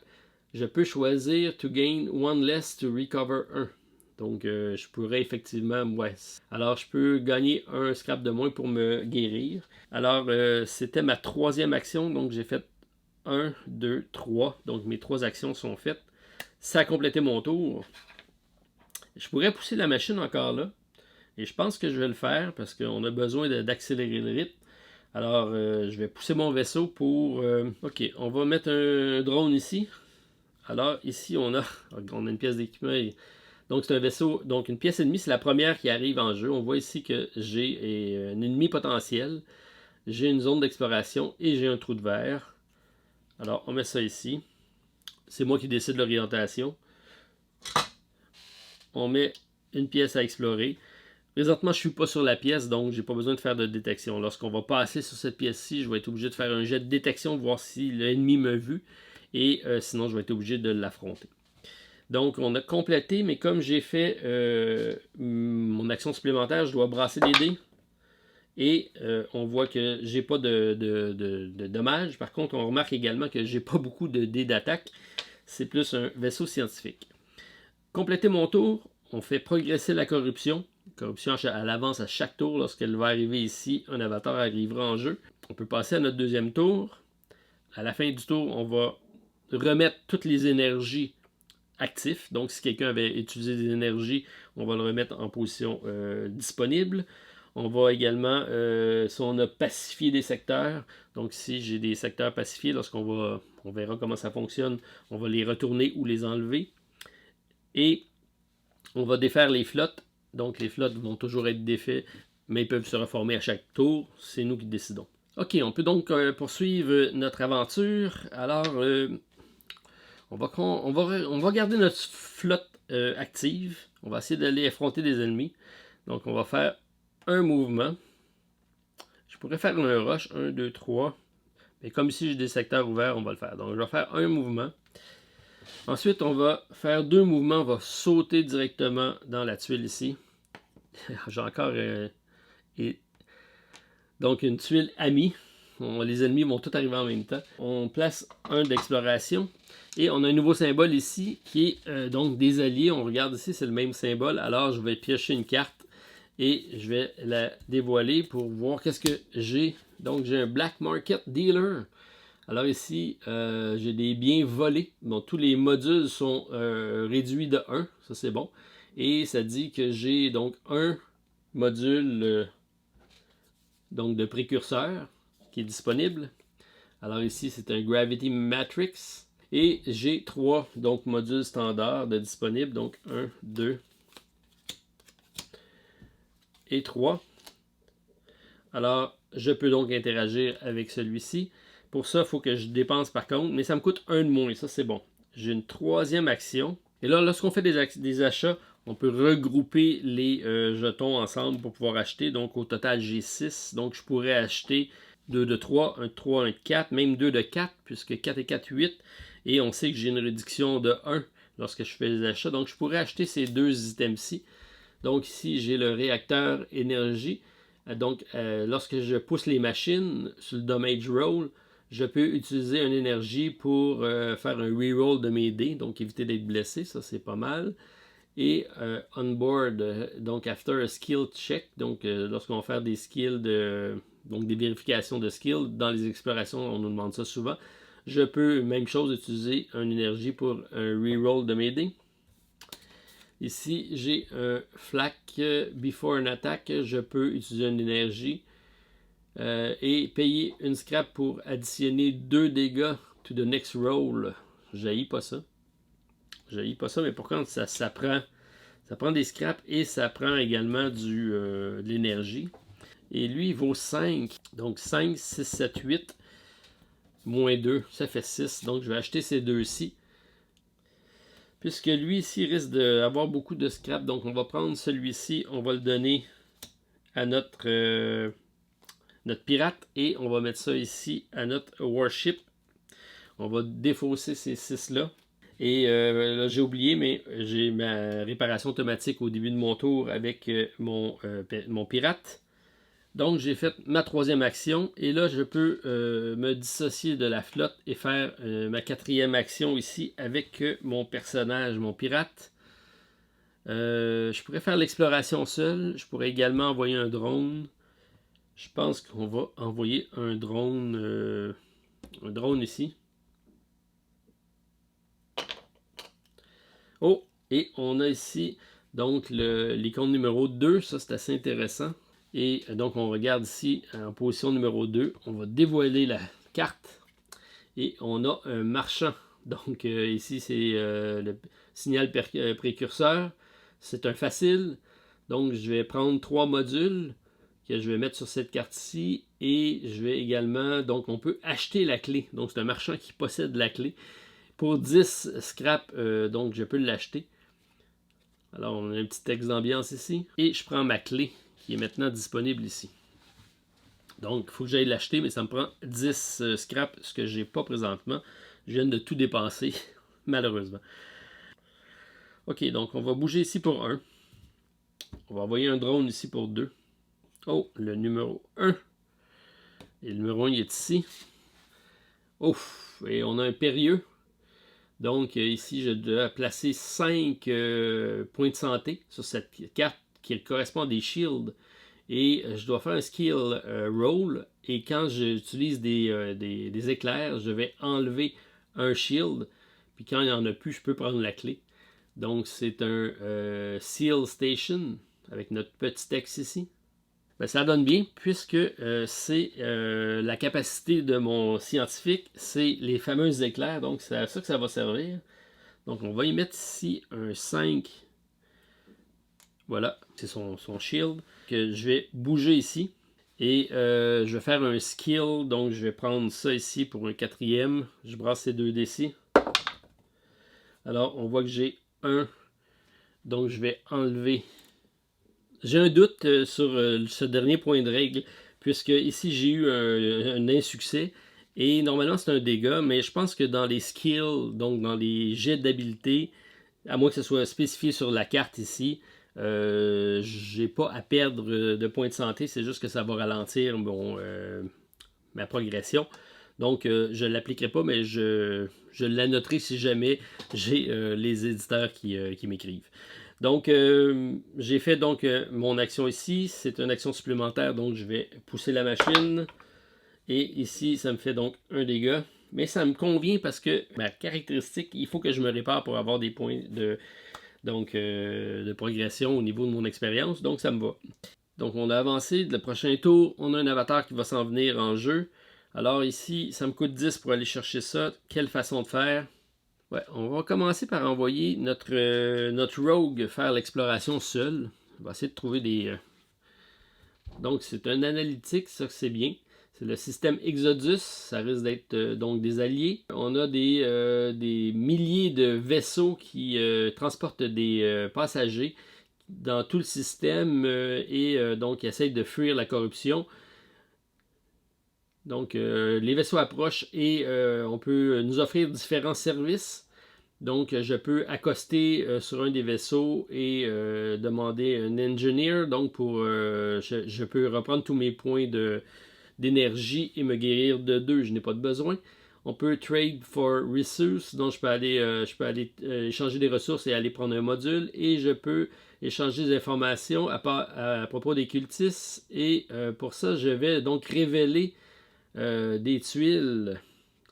je peux choisir to gain one less to recover 1. Donc, je pourrais effectivement, ouais. Alors, je peux gagner un scrap de moins pour me guérir. Alors, c'était ma 3e action. Donc, j'ai fait 1, 2, 3. Donc, mes 3 actions sont faites. Ça a complété mon tour. Je pourrais pousser la machine encore là. Et je pense que je vais le faire parce qu'on a besoin d'accélérer le rythme. Alors, je vais pousser mon vaisseau pour... OK, on va mettre un drone ici. Alors, ici, on a une pièce d'équipement. Donc, c'est un vaisseau. Donc, une pièce ennemie, c'est la première qui arrive en jeu. On voit ici que j'ai un ennemi potentiel. J'ai une zone d'exploration et j'ai un trou de verre. Alors, on met ça ici. C'est moi qui décide de l'orientation. On met une pièce à explorer. Présentement, je ne suis pas sur la pièce, donc je n'ai pas besoin de faire de détection. Lorsqu'on va passer sur cette pièce-ci, je vais être obligé de faire un jet de détection, de voir si l'ennemi m'a vu. Et sinon, je vais être obligé de l'affronter. Donc, on a complété, mais comme j'ai fait mon action supplémentaire, je dois brasser des dés. Et on voit que j'ai pas de dommages. Par contre, on remarque également que j'ai pas beaucoup de dés d'attaque. C'est plus un vaisseau scientifique. Compléter mon tour, on fait progresser la corruption. Corruption à l'avance à chaque tour. Lorsqu'elle va arriver ici, un avatar arrivera en jeu. On peut passer à notre 2e tour. À la fin du tour, on va remettre toutes les énergies actives. Donc, si quelqu'un avait utilisé des énergies, on va le remettre en position disponible. On va également, si on a pacifié des secteurs, donc si j'ai des secteurs pacifiés, on verra comment ça fonctionne, on va les retourner ou les enlever. Et on va défaire les flottes. Donc les flottes vont toujours être défaits, mais ils peuvent se reformer à chaque tour. C'est nous qui décidons. Ok, on peut donc poursuivre notre aventure. Alors, on va garder notre flotte active. On va essayer d'aller affronter des ennemis. Donc on va faire un mouvement. Je pourrais faire un rush, 1, 2, 3. Mais comme ici j'ai des secteurs ouverts, on va le faire. Donc je vais faire un mouvement. Ensuite, on va faire 2 mouvements. On va sauter directement dans la tuile ici. J'ai encore... donc une tuile amie. Les ennemis vont tous arriver en même temps. On place un d'exploration. Et on a un nouveau symbole ici qui est donc des alliés. On regarde ici, c'est le même symbole. Alors je vais piocher une carte. Et je vais la dévoiler pour voir qu'est-ce que j'ai. Donc, j'ai un Black Market Dealer. Alors ici, j'ai des biens volés. Donc, tous les modules sont réduits de 1. Ça, c'est bon. Et ça dit que j'ai donc 1 module donc de précurseur qui est disponible. Alors ici, c'est un Gravity Matrix. Et j'ai 3 donc, modules standards de disponibles. Donc 1, 2 et 3. Alors, je peux donc interagir avec celui-ci. Pour ça, il faut que je dépense par contre, mais ça me coûte 1 de moins. Ça, c'est bon. J'ai une 3e action. Et là, lorsqu'on fait des achats, on peut regrouper les jetons ensemble pour pouvoir acheter. Donc, au total, j'ai 6. Donc, je pourrais acheter 2 de 3, 1 de 3, 1 de 4, même 2 de 4, puisque 4 et 4, 8. Et on sait que j'ai une réduction de 1 lorsque je fais les achats. Donc, je pourrais acheter ces 2 items-ci. Donc, ici, j'ai le réacteur énergie. Donc, lorsque je pousse les machines sur le damage roll, je peux utiliser une énergie pour faire un reroll de mes dés, donc éviter d'être blessé, ça c'est pas mal. Et onboard, donc after a skill check, donc lorsqu'on va faire des skills, donc des vérifications de skills, dans les explorations, on nous demande ça souvent. Je peux, même chose, utiliser une énergie pour un reroll de mes dés. Ici, j'ai un flak before an attack. Je peux utiliser une énergie et payer une scrap pour additionner 2 dégâts to the next roll. J'haïs pas ça. J'haïs pas ça, mais par contre, ça prend des scraps et ça prend également de l'énergie. Et lui, il vaut 5. Donc 5, 6, 7, 8. Moins 2, ça fait 6. Donc je vais acheter ces deux-ci. Puisque lui ici risque d'avoir beaucoup de scrap, donc on va prendre celui-ci, on va le donner à notre pirate et on va mettre ça ici à notre warship. On va défausser ces 6-là. Et là, j'ai oublié, mais j'ai ma réparation automatique au début de mon tour avec mon pirate. Donc, j'ai fait ma 3e action. Et là, je peux me dissocier de la flotte et faire ma 4e action ici avec mon personnage, mon pirate. Je pourrais faire l'exploration seul. Je pourrais également envoyer un drone. Je pense qu'on va envoyer un drone ici. Oh, et on a ici donc l'icône numéro 2. Ça, c'est assez intéressant. Et donc, on regarde ici en position numéro 2. On va dévoiler la carte. Et on a un marchand. Donc, ici, c'est le signal précurseur. C'est un facile. Donc, je vais prendre 3 modules que je vais mettre sur cette carte-ci. Et je vais également... Donc, on peut acheter la clé. Donc, c'est un marchand qui possède la clé. Pour 10 scrap, donc, je peux l'acheter. Alors, on a un petit texte d'ambiance ici. Et je prends ma clé qui est maintenant disponible ici. Donc, il faut que j'aille l'acheter, mais ça me prend 10 scraps, ce que je n'ai pas présentement. Je viens de tout dépenser, malheureusement. Ok, donc on va bouger ici pour 1. On va envoyer un drone ici pour 2. Oh, le numéro 1. Et le numéro 1, il est ici. Ouf, et on a un périlleux. Donc, ici, je dois placer 5 points de santé sur cette carte qui correspond à des shields. Et je dois faire un skill roll. Et quand j'utilise des éclairs, je vais enlever un shield. Puis quand il n'y en a plus, je peux prendre la clé. Donc c'est un seal station avec notre petit texte ici. Ben, ça donne bien puisque c'est la capacité de mon scientifique, c'est les fameux éclairs. Donc c'est à ça que ça va servir. Donc on va y mettre ici un 5. Voilà, c'est son shield. Que je vais bouger ici. Et je vais faire un skill. Donc je vais prendre ça ici pour un 4e. Je brasse ces 2 dés-ci. Alors on voit que j'ai 1. Donc je vais enlever. J'ai un doute sur ce dernier point de règle. Puisque ici j'ai eu un insuccès. Et normalement c'est un dégât. Mais je pense que dans les skills, donc dans les jets d'habileté, à moins que ce soit spécifié sur la carte ici, j'ai pas à perdre de points de santé, c'est juste que ça va ralentir ma progression. Donc, je ne l'appliquerai pas, mais je l'annoterai si jamais j'ai les éditeurs qui m'écrivent. Donc, j'ai fait donc mon action ici. C'est une action supplémentaire, donc je vais pousser la machine. Et ici, ça me fait donc un dégât. Mais ça me convient parce que ma caractéristique, il faut que je me répare pour avoir des points de progression au niveau de mon expérience. Donc, ça me va. Donc on a avancé, le prochain tour, on a un avatar qui va s'en venir en jeu. Alors ici, ça me coûte 10 pour aller chercher ça. Quelle façon de faire? Ouais, on va commencer par envoyer notre rogue faire l'exploration seul. On va essayer de trouver des... Donc c'est un analytique, ça c'est bien. C'est le système Exodus, ça risque d'être donc des alliés. On a des milliers de vaisseaux qui transportent des passagers dans tout le système donc essayent de fuir la corruption. Donc les vaisseaux approchent et on peut nous offrir différents services. Donc je peux accoster sur un des vaisseaux et demander un engineer. Donc je peux reprendre tous mes points d'énergie et me guérir de 2. Je n'ai pas de besoin. On peut trade for resources, donc je peux aller échanger des ressources et aller prendre un module. Et je peux échanger des informations à propos des cultistes. Et pour ça, je vais donc révéler des tuiles,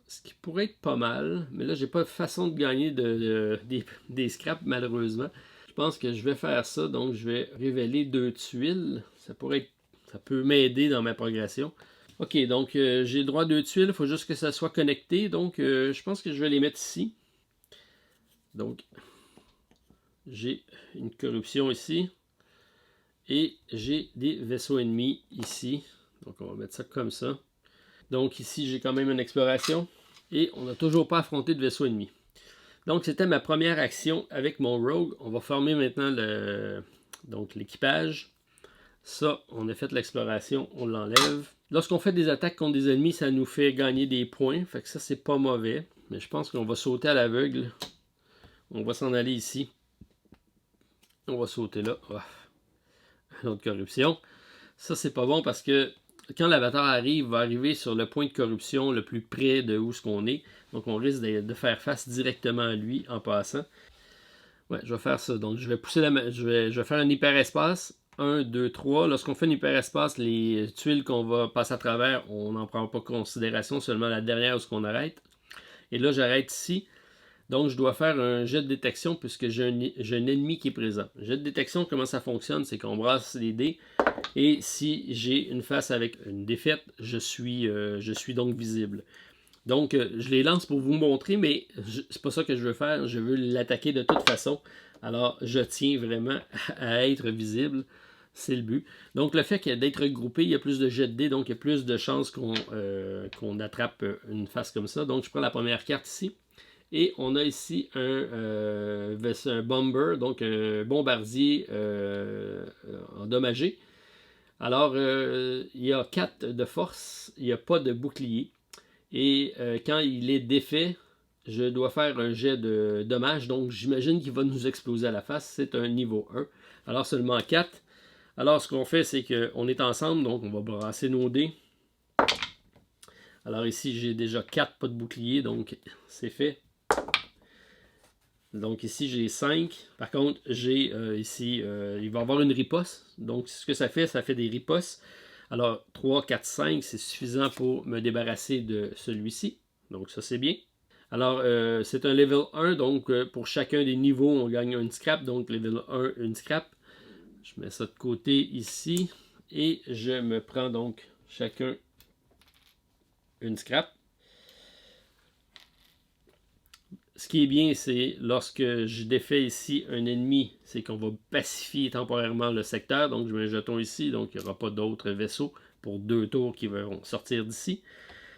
ce qui pourrait être pas mal. Mais là, j'ai pas de façon de gagner des scraps, malheureusement. Je pense que je vais faire ça, donc je vais révéler 2 tuiles. Ça peut m'aider dans ma progression. Ok, donc j'ai le droit à 2 tuiles, il faut juste que ça soit connecté, donc je pense que je vais les mettre ici. Donc, j'ai une corruption ici, et j'ai des vaisseaux ennemis ici. Donc on va mettre ça comme ça. Donc ici j'ai quand même une exploration, et on n'a toujours pas affronté de vaisseaux ennemis. Donc c'était ma première action avec mon rogue. On va former maintenant l'équipage. Ça, on a fait l'exploration, on l'enlève. Lorsqu'on fait des attaques contre des ennemis, ça nous fait gagner des points. Fait que ça, c'est pas mauvais. Mais je pense qu'on va sauter à l'aveugle. On va s'en aller ici. On va sauter là. Oh, une autre corruption. Ça, c'est pas bon parce que quand l'avatar arrive, il va arriver sur le point de corruption le plus près de où ce qu'on est. Donc, on risque de faire face directement à lui en passant. Ouais, je vais faire ça. Donc, je vais pousser je vais faire un hyperespace. 1, 2, 3. Lorsqu'on fait un hyperespace, les tuiles qu'on va passer à travers, on n'en prend pas considération, seulement la dernière où on arrête. Et là, j'arrête ici. Donc, je dois faire un jet de détection puisque j'ai un ennemi qui est présent. Jet de détection, comment ça fonctionne? C'est qu'on brasse les dés. Et si j'ai une face avec une défaite, je suis donc visible. Donc, je les lance pour vous montrer, mais c'est pas ça que je veux faire. Je veux l'attaquer de toute façon. Alors, je tiens vraiment à être visible. C'est le but. Donc, le fait d'être regroupé, il y a plus de jets de dés, donc il y a plus de chances qu'on attrape une face comme ça. Donc, je prends la première carte ici. Et on a ici un bomber, donc un bombardier endommagé. Alors, il y a 4 de force, il n'y a pas de bouclier. Et quand il est défait, je dois faire un jet de dommages. Donc, j'imagine qu'il va nous exploser à la face. C'est un niveau 1. Alors, seulement 4. Alors, ce qu'on fait, c'est qu'on est ensemble. Donc, on va brasser nos dés. Alors, ici, j'ai déjà 4 pas de bouclier. Donc, c'est fait. Donc, ici, j'ai 5. Par contre, j'ai ici, il va y avoir une riposte. Donc, ce que ça fait des ripostes. Alors, 3, 4, 5, c'est suffisant pour me débarrasser de celui-ci. Donc, ça, c'est bien. Alors, c'est un level 1. Donc, pour chacun des niveaux, on gagne une scrap. Donc, level 1, une scrap. Je mets ça de côté ici. Et je me prends donc chacun une scrap. Ce qui est bien, c'est lorsque je défais ici un ennemi, c'est qu'on va pacifier temporairement le secteur. Donc, je mets un jeton ici, donc il n'y aura pas d'autres vaisseaux pour 2 tours qui vont sortir d'ici.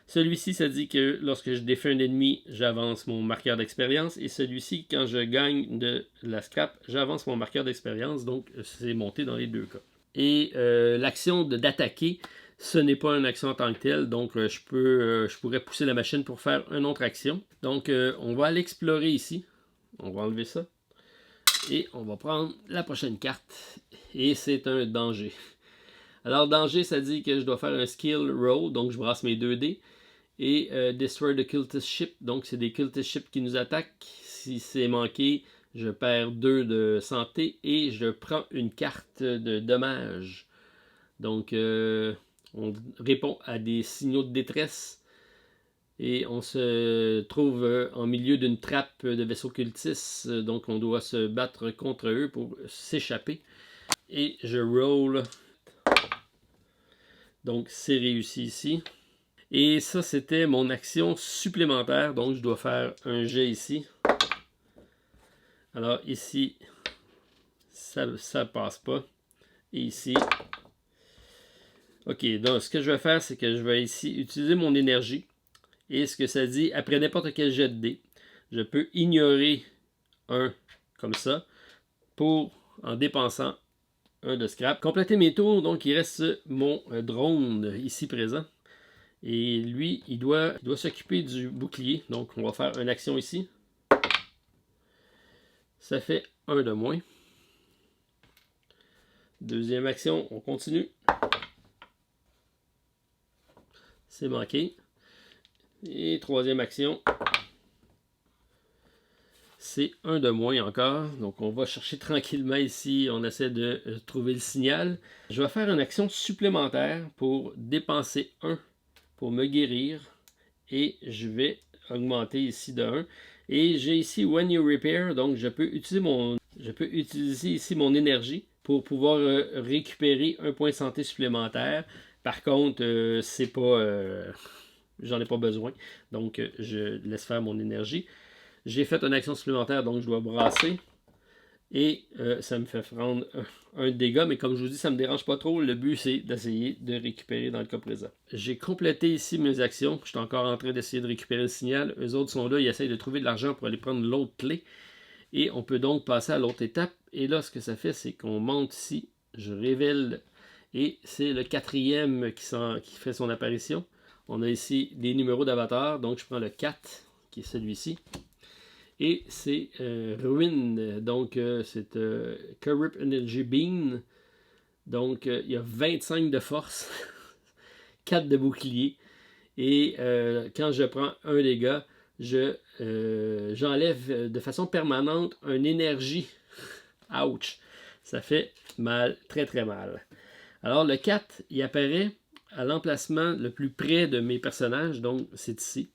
Celui-ci, ça dit que lorsque je défais un ennemi, j'avance mon marqueur d'expérience. Et celui-ci, quand je gagne de la scrap, j'avance mon marqueur d'expérience. Donc, c'est monté dans les 2 cas. Et l'action d'attaquer, ce n'est pas une action en tant que telle. Donc, je pourrais pousser la machine pour faire une autre action. Donc, on va aller explorer ici. On va enlever ça. Et on va prendre la prochaine carte. Et c'est un danger. Alors, danger, ça dit que je dois faire un skill roll. Donc, je brasse mes 2 dés. Et Destroy the Cultist Ship. Donc, c'est des Cultist Ships qui nous attaquent. Si c'est manqué, je perds 2 de santé. Et je prends une carte de dommage. Donc, on répond à des signaux de détresse. Et on se trouve en milieu d'une trappe de vaisseaux cultistes. Donc, on doit se battre contre eux pour s'échapper. Et je roll Donc, c'est réussi ici. Et ça, c'était mon action supplémentaire. Donc, je dois faire un jet ici. Alors, ici, ça ne passe pas. Et ici. OK, donc ce que je vais faire, c'est que je vais ici utiliser mon énergie. Et ce que ça dit, après n'importe quel jet de dés, je peux ignorer un comme ça pour, en dépensant un de scrap. Compléter mes tours, donc il reste mon drone ici présent. Et lui, il doit s'occuper du bouclier. Donc on va faire une action ici. Ça fait un de moins. Deuxième action, on continue. C'est manqué. Et troisième action, c'est un de moins encore. Donc on va chercher tranquillement ici. On essaie de trouver le signal. Je vais faire une action supplémentaire pour dépenser un pour me guérir. Et je vais augmenter ici de 1. Et j'ai ici When You Repair. Donc je peux utiliser ici mon énergie pour pouvoir récupérer un point de santé supplémentaire. Par contre, c'est pas... j'en ai pas besoin. Donc je laisse faire mon énergie. J'ai fait une action supplémentaire, donc je dois brasser. Et ça me fait prendre un dégât, mais comme je vous dis, ça ne me dérange pas trop. Le but, c'est d'essayer de récupérer dans le cas présent. J'ai complété ici mes actions. Je suis encore en train d'essayer de récupérer le signal. Eux autres sont là, ils essayent de trouver de l'argent pour aller prendre l'autre clé. Et on peut donc passer à l'autre étape. Et là, ce que ça fait, c'est qu'on monte ici. Je révèle. Et c'est le quatrième qui fait son apparition. On a ici les numéros d'avatar. Donc, je prends le 4, qui est celui-ci. Et c'est Ruin, donc c'est Corrupt Energy Beam. Donc il y a 25 de force, 4 de bouclier. Et quand je prends un dégât, j'enlève de façon permanente une énergie. Ouch! Ça fait mal, très très mal. Alors le 4, il apparaît à l'emplacement le plus près de mes personnages, donc c'est ici,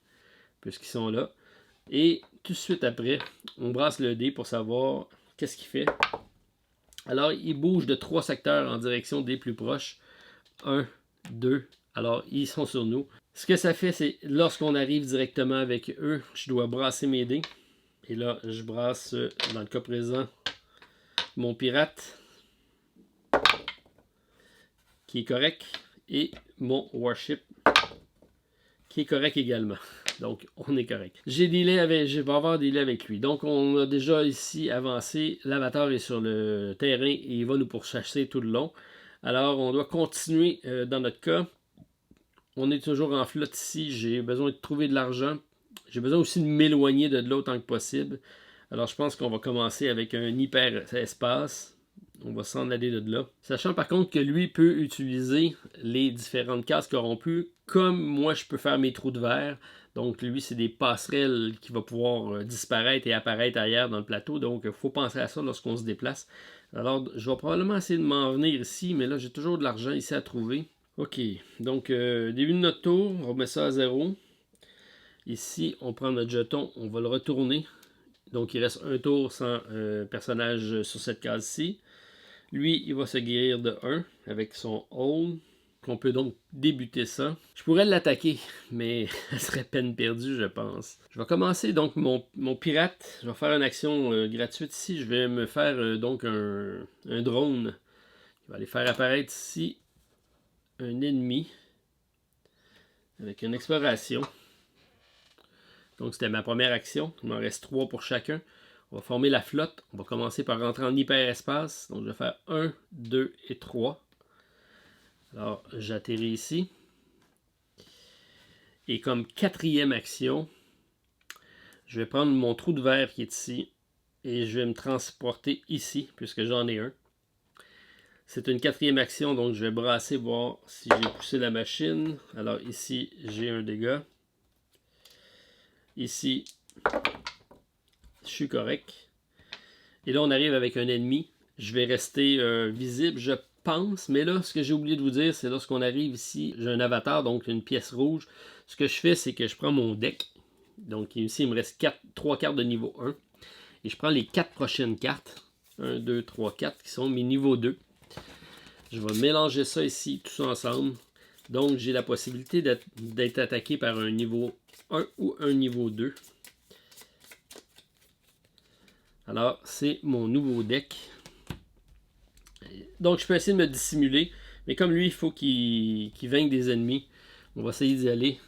puisqu'ils sont là. Et tout de suite après, on brasse le dé pour savoir qu'est-ce qu'il fait. Alors, il bouge de 3 secteurs en direction des plus proches. 1, 2. Alors, ils sont sur nous. Ce que ça fait, c'est lorsqu'on arrive directement avec eux, je dois brasser mes dés. Et là, je brasse, dans le cas présent, mon pirate, qui est correct, et mon warship, qui est correct également. Donc, on est correct. Je vais avoir des délais avec lui. Donc, on a déjà ici avancé. L'avatar est sur le terrain et il va nous pourchasser tout le long. Alors, on doit continuer dans notre cas. On est toujours en flotte ici. J'ai besoin de trouver de l'argent. J'ai besoin aussi de m'éloigner de là autant que possible. Alors, je pense qu'on va commencer avec un hyper-espace. On va s'en aller de là. Sachant par contre que lui peut utiliser les différentes cases corrompues, comme moi je peux faire mes trous de verre. Donc lui, c'est des passerelles qui vont pouvoir disparaître et apparaître ailleurs dans le plateau. Donc il faut penser à ça lorsqu'on se déplace. Alors je vais probablement essayer de m'en venir ici, mais là j'ai toujours de l'argent ici à trouver. Ok, donc début de notre tour, on remet ça à 0. Ici, on prend notre jeton, on va le retourner. Donc il reste un tour sans personnage sur cette case-ci. Lui, il va se guérir de 1 avec son hold. On peut donc débuter ça. Je pourrais l'attaquer, mais ça serait peine perdue, je pense. Je vais commencer donc mon pirate. Je vais faire une action gratuite ici. Je vais me faire donc un drone. Il va aller faire apparaître ici un ennemi avec une exploration. Donc c'était ma première action. Il m'en reste 3 pour chacun. On va former la flotte. On va commencer par rentrer en hyperespace. Donc je vais faire 1, 2 et 3. Alors j'atterris ici. Et comme quatrième action, je vais prendre mon trou de verre qui est ici. Et je vais me transporter ici, puisque j'en ai un. C'est une quatrième action, donc je vais brasser, voir si j'ai poussé la machine. Alors ici, j'ai un dégât. Ici, je suis correct. Et là, on arrive avec un ennemi. Je vais rester visible, je pense. Mais là, ce que j'ai oublié de vous dire, c'est lorsqu'on arrive ici, j'ai un avatar, donc une pièce rouge. Ce que je fais, c'est que je prends mon deck. Donc ici, il me reste 3 cartes de niveau 1. Et je prends les 4 prochaines cartes. 1, 2, 3, 4, qui sont mes niveaux 2. Je vais mélanger ça ici, tout ça ensemble. Donc, j'ai la possibilité d'être attaqué par un niveau 1 ou un niveau 2. Alors, c'est mon nouveau deck. Donc, je peux essayer de me dissimuler. Mais comme lui, il faut qu'il vainque des ennemis. On va essayer d'y aller.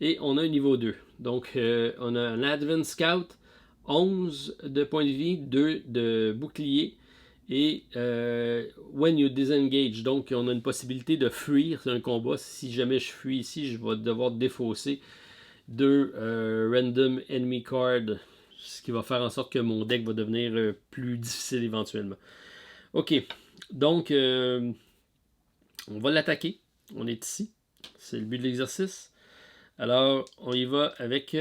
Et on a un niveau 2. Donc, on a un Advent Scout, 11 de points de vie, 2 de bouclier. Et when you disengage, donc on a une possibilité de fuir un combat. Si jamais je fuis ici, je vais devoir défausser 2 random enemy cards, ce qui va faire en sorte que mon deck va devenir plus difficile éventuellement. Ok, donc on va l'attaquer. On est ici. C'est le but de l'exercice. Alors, on y va avec...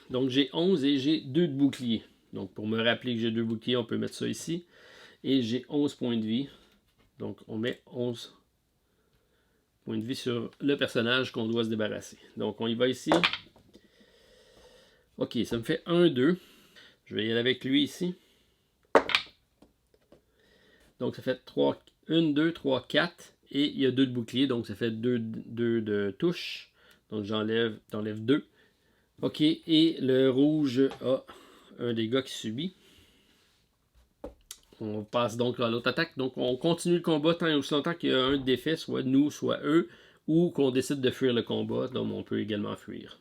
Donc, j'ai 11 et j'ai 2 de bouclier. Donc, pour me rappeler que j'ai 2 boucliers, on peut mettre ça ici. Et j'ai 11 points de vie. Donc, on met 11 points de vie sur le personnage qu'on doit se débarrasser. Donc, on y va ici. Ok, ça me fait 1, 2. Je vais y aller avec lui ici. Donc, ça fait 3, 1, 2, 3, 4. Et il y a 2 de bouclier. Donc, ça fait 2 de touche. Donc, j'enlève 2. Ok, et le rouge a un dégât qui subit. On passe donc à l'autre attaque. Donc, on continue le combat tant et aussi longtemps qu'il y a un défait, soit nous, soit eux, ou qu'on décide de fuir le combat. Donc, on peut également fuir.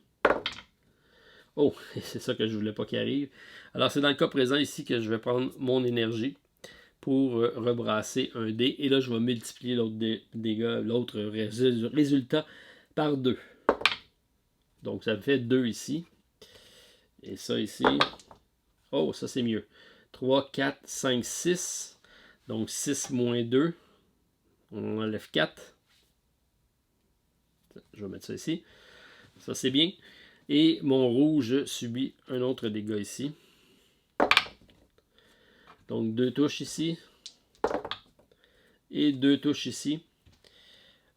Oh, c'est ça que je voulais pas qu'il arrive. Alors, c'est dans le cas présent ici que je vais prendre mon énergie pour rebrasser un dé. Et là, je vais multiplier l'autre résultat par 2. Donc, ça me fait 2 ici. Et ça ici. Oh, ça c'est mieux. 3, 4, 5, 6. Donc 6 moins 2. On enlève 4. Je vais mettre ça ici. Ça c'est bien. Et mon rouge subit un autre dégât ici. Donc 2 touches ici. Et 2 touches ici.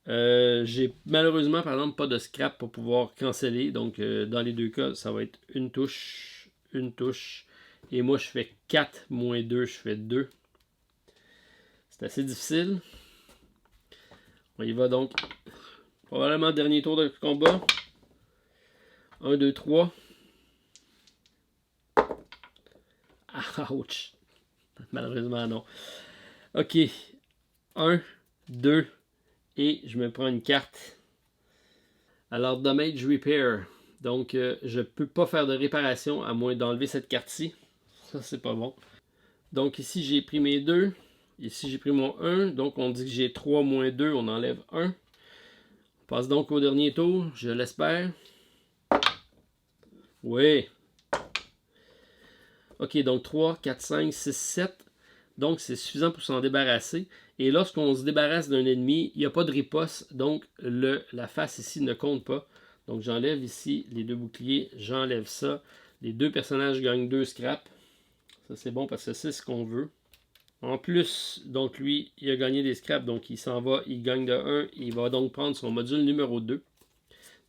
J'ai malheureusement par exemple pas de scrap pour pouvoir canceller. Donc dans les deux cas, ça va être une touche. Et moi je fais 4 moins 2, je fais 2. C'est assez difficile. On y va donc. Probablement dernier tour de combat. 1, 2, 3. Ouch. Malheureusement non. Ok. 1, 2. Et je me prends une carte. Alors, Damage Repair. Donc, je ne peux pas faire de réparation à moins d'enlever cette carte-ci. Ça, c'est pas bon. Donc, ici, j'ai pris mes 2. Ici, j'ai pris mon 1. Donc, on dit que j'ai 3 moins 2. On enlève 1. On passe donc au dernier tour. Je l'espère. Oui. Ok, donc 3, 4, 5, 6, 7. Donc, c'est suffisant pour s'en débarrasser. Et lorsqu'on se débarrasse d'un ennemi, il n'y a pas de riposte. Donc, la face ici ne compte pas. Donc, j'enlève ici les 2 boucliers. J'enlève ça. Les 2 personnages gagnent 2 scraps. Ça, c'est bon parce que c'est ce qu'on veut. En plus, donc lui, il a gagné des scraps. Donc, il s'en va. Il gagne de 1. Il va donc prendre son module numéro 2.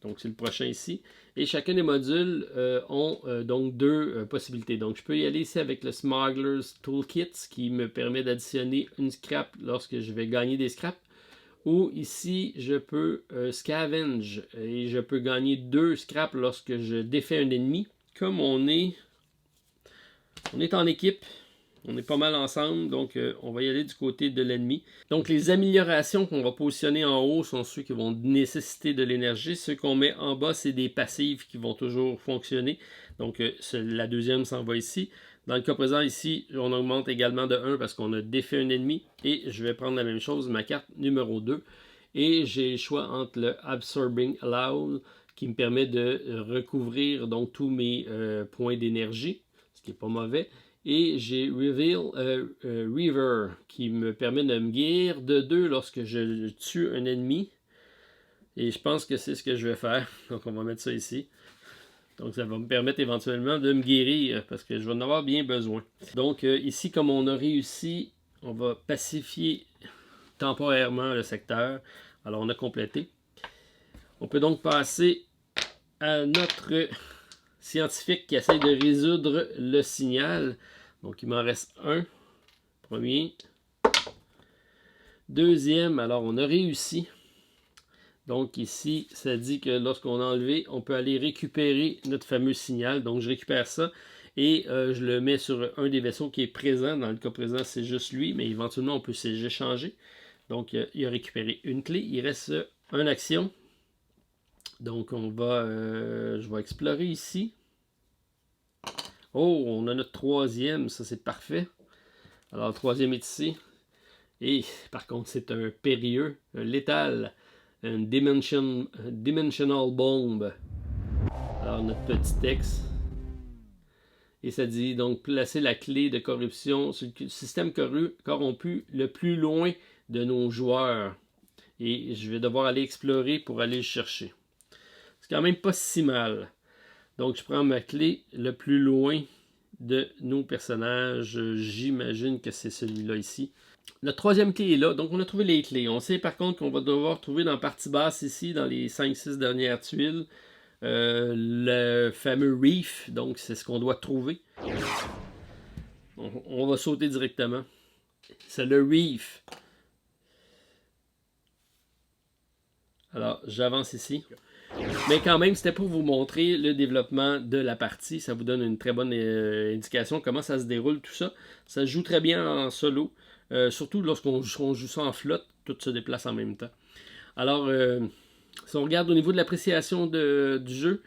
Donc, c'est le prochain ici. Et chacun des modules ont donc 2 possibilités. Donc, je peux y aller ici avec le Smuggler's Toolkit, qui me permet d'additionner une scrap lorsque je vais gagner des scraps. Ou ici, je peux Scavenge et je peux gagner 2 scraps lorsque je défais un ennemi. Comme on est en équipe, on est pas mal ensemble, donc on va y aller du côté de l'ennemi. Donc les améliorations qu'on va positionner en haut sont ceux qui vont nécessiter de l'énergie. Ceux qu'on met en bas, c'est des passifs qui vont toujours fonctionner. Donc la deuxième s'en va ici. Dans le cas présent ici, on augmente également de 1 parce qu'on a défait un ennemi. Et je vais prendre la même chose, ma carte numéro 2. Et j'ai le choix entre le Absorbing Allow qui me permet de recouvrir donc tous mes points d'énergie, ce qui n'est pas mauvais. Et j'ai Reaver qui me permet de me guérir de 2 lorsque je tue un ennemi. Et je pense que c'est ce que je vais faire. Donc on va mettre ça ici. Donc ça va me permettre éventuellement de me guérir parce que je vais en avoir bien besoin. Donc ici, comme on a réussi, on va pacifier temporairement le secteur. Alors on a complété. On peut donc passer à notre scientifique qui essaie de résoudre le signal. Donc, il m'en reste un. Premier. Deuxième, alors on a réussi. Donc ici, ça dit que lorsqu'on a enlevé, on peut aller récupérer notre fameux signal. Donc je récupère ça et je le mets sur un des vaisseaux qui est présent. Dans le cas présent, c'est juste lui, mais éventuellement, on peut s'échanger. Donc il a récupéré une clé. Il reste une action. Donc on va, je vais explorer ici. Oh, on a notre troisième, ça c'est parfait. Alors le troisième est ici. Et par contre, c'est un périlleux, un létal, un dimensional bomb. Alors notre petit texte. Et ça dit donc placer la clé de corruption sur le système corrompu le plus loin de nos joueurs. Et je vais devoir aller explorer pour aller le chercher. C'est quand même pas si mal. Donc je prends ma clé le plus loin de nos personnages. J'imagine que c'est celui-là ici. La troisième clé est là, donc on a trouvé les clés. On sait par contre qu'on va devoir trouver dans la partie basse ici, dans les 5-6 dernières tuiles, le fameux reef, donc c'est ce qu'on doit trouver. On va sauter directement. C'est le reef. Alors, j'avance ici. Mais quand même, c'était pour vous montrer le développement de la partie. Ça vous donne une très bonne indication comment ça se déroule, tout ça. Ça se joue très bien en solo. Surtout lorsqu'on joue ça en flotte, tout se déplace en même temps. Alors, si on regarde au niveau de l'appréciation du jeu,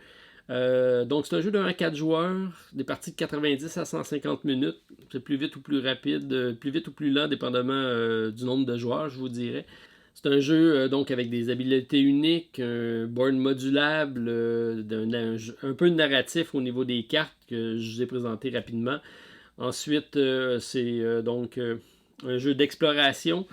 donc c'est un jeu de 1 à 4 joueurs, des parties de 90 à 150 minutes. C'est plus vite ou plus rapide, plus vite ou plus lent, dépendamment du nombre de joueurs, je vous dirais. C'est un jeu donc avec des habiletés uniques, un board modulable, un peu de narratif au niveau des cartes que je vous ai présenté rapidement. Ensuite, c'est donc un jeu d'exploration,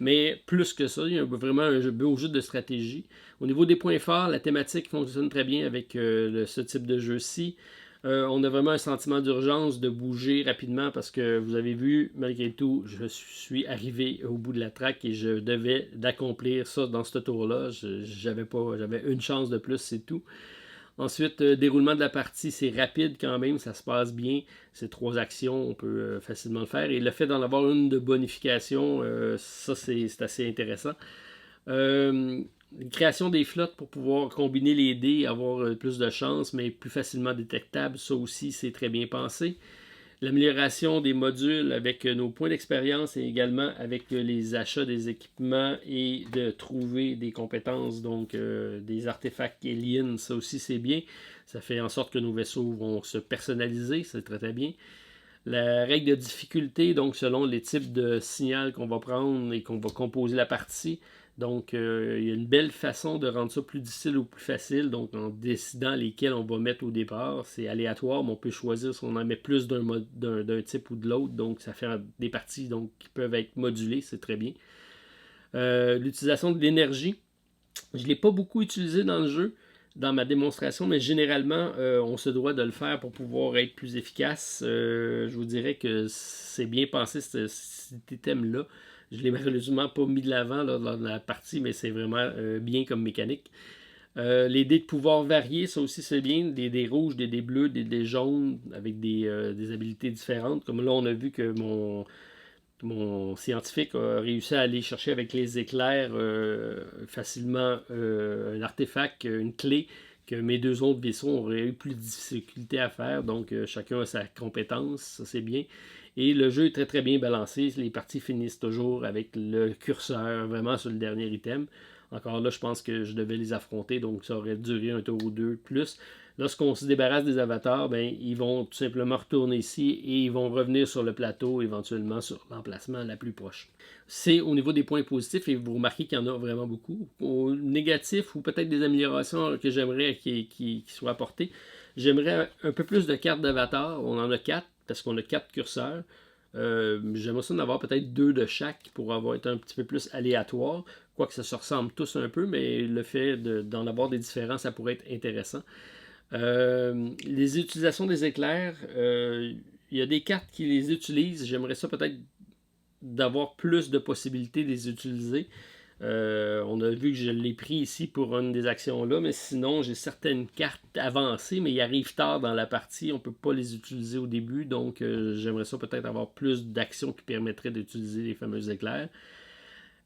mais plus que ça, il y a vraiment un beau jeu de stratégie. Au niveau des points forts, la thématique fonctionne très bien avec ce type de jeu-ci. On a vraiment un sentiment d'urgence de bouger rapidement parce que vous avez vu, malgré tout, je suis arrivé au bout de la track et je devais d'accomplir ça dans ce tour-là. J'avais une chance de plus, c'est tout. Ensuite, déroulement de la partie, c'est rapide quand même, ça se passe bien. C'est 3 actions, on peut facilement le faire. Et le fait d'en avoir une de bonification, ça c'est assez intéressant. Création des flottes pour pouvoir combiner les dés, avoir plus de chance, mais plus facilement détectable, ça aussi c'est très bien pensé. L'amélioration des modules avec nos points d'expérience et également avec les achats des équipements et de trouver des compétences, donc des artefacts aliens, ça aussi c'est bien. Ça fait en sorte que nos vaisseaux vont se personnaliser, c'est très très bien. La règle de difficulté, donc selon les types de signal qu'on va prendre et qu'on va composer la partie. Donc, il y a une belle façon de rendre ça plus difficile ou plus facile. Donc, en décidant lesquels on va mettre au départ, c'est aléatoire, mais on peut choisir si on en met plus d'un type ou de l'autre. Donc, ça fait des parties donc, qui peuvent être modulées, c'est très bien. L'utilisation de l'énergie, je ne l'ai pas beaucoup utilisé dans le jeu, dans ma démonstration, mais généralement, on se doit de le faire pour pouvoir être plus efficace. Je vous dirais que c'est bien pensé, cet item-là. Je ne l'ai malheureusement pas mis de l'avant lors de la partie, mais c'est vraiment bien comme mécanique. Les dés de pouvoir variés, ça aussi c'est bien. Des dés rouges, des dés bleus, des dés jaunes, avec des habilités différentes. Comme là, on a vu que mon scientifique a réussi à aller chercher avec les éclairs facilement un artefact, une clé que mes deux autres vaisseaux auraient eu plus de difficulté à faire. Donc chacun a sa compétence, ça c'est bien. Et le jeu est très très bien balancé. Les parties finissent toujours avec le curseur vraiment sur le dernier item. Encore là, je pense que je devais les affronter, donc ça aurait duré un tour ou deux de plus. Lorsqu'on se débarrasse des avatars, ben, ils vont tout simplement retourner ici et ils vont revenir sur le plateau, éventuellement sur l'emplacement la plus proche. C'est au niveau des points positifs et vous remarquez qu'il y en a vraiment beaucoup. Au négatif ou peut-être des améliorations que j'aimerais qui soient apportées, j'aimerais un peu plus de cartes d'avatar. On en a 4 parce qu'on a 4 curseurs. J'aimerais ça en avoir peut-être 2 de chaque pour avoir été un petit peu plus aléatoire. Quoique ça se ressemble tous un peu, mais le fait d'en avoir des différents, ça pourrait être intéressant. Les utilisations des éclairs, il y a des cartes qui les utilisent. J'aimerais ça peut-être d'avoir plus de possibilités de les utiliser. On a vu que je l'ai pris ici pour une des actions-là, mais sinon, j'ai certaines cartes avancées, mais ils arrivent tard dans la partie. On ne peut pas les utiliser au début, donc j'aimerais ça peut-être avoir plus d'actions qui permettraient d'utiliser les fameux éclairs.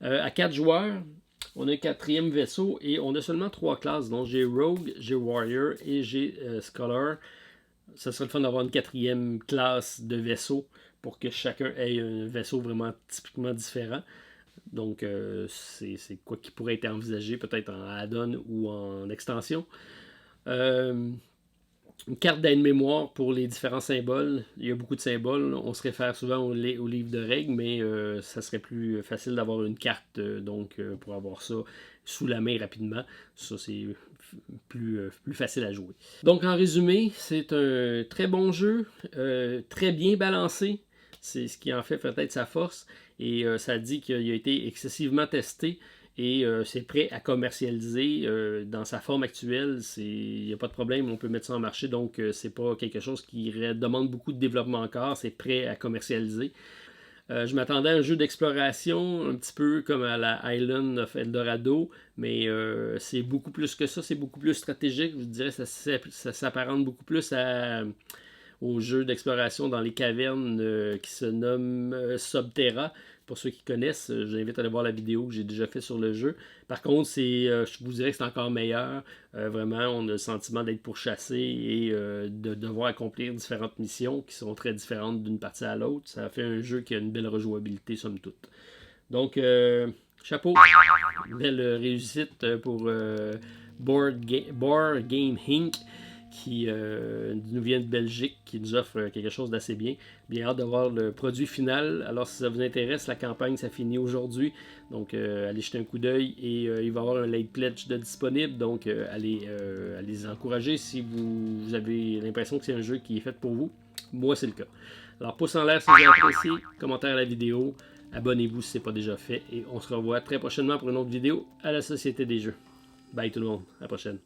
À 4 joueurs, On a un 4e vaisseau et on a seulement 3 classes. Donc j'ai Rogue, j'ai Warrior et j'ai Scholar. Ça serait le fun d'avoir une 4e classe de vaisseau pour que chacun ait un vaisseau vraiment typiquement différent. Donc c'est quoi qui pourrait être envisagé peut-être en add-on ou en extension. Une carte d'aide-mémoire pour les différents symboles. Il y a beaucoup de symboles. On se réfère souvent au livre de règles, mais ça serait plus facile d'avoir une carte pour avoir ça sous la main rapidement. Ça, c'est plus facile à jouer. Donc, en résumé, c'est un très bon jeu, très bien balancé. C'est ce qui en fait peut-être sa force. Et ça dit qu'il a été excessivement testé. Et c'est prêt à commercialiser dans sa forme actuelle. Il n'y a pas de problème, on peut mettre ça en marché. Donc, c'est pas quelque chose qui demande beaucoup de développement encore. C'est prêt à commercialiser. Je m'attendais à un jeu d'exploration, un petit peu comme à la Island of Eldorado, mais c'est beaucoup plus que ça. C'est beaucoup plus stratégique. Je dirais que ça s'apparente beaucoup plus au jeu d'exploration dans les cavernes qui se nomme Subterra. Pour ceux qui connaissent, j'invite à aller voir la vidéo que j'ai déjà fait sur le jeu. Par contre, je vous dirais que c'est encore meilleur. Vraiment, on a le sentiment d'être pourchassé et de devoir accomplir différentes missions qui sont très différentes d'une partie à l'autre. Ça fait un jeu qui a une belle rejouabilité, somme toute. Donc, chapeau. Belle réussite pour Board Game Inc. Qui nous vient de Belgique, qui nous offre quelque chose d'assez bien. Bien hâte de voir le produit final. Alors si ça vous intéresse, la campagne ça finit aujourd'hui. Donc allez jeter un coup d'œil et il va y avoir un late pledge de disponible. Donc allez les encourager si vous avez l'impression que c'est un jeu qui est fait pour vous. Moi c'est le cas. Alors pouce en l'air si vous avez apprécié, commentaire à la vidéo, abonnez-vous si ce n'est pas déjà fait et on se revoit très prochainement pour une autre vidéo à la Société des Jeux. Bye tout le monde, à la prochaine.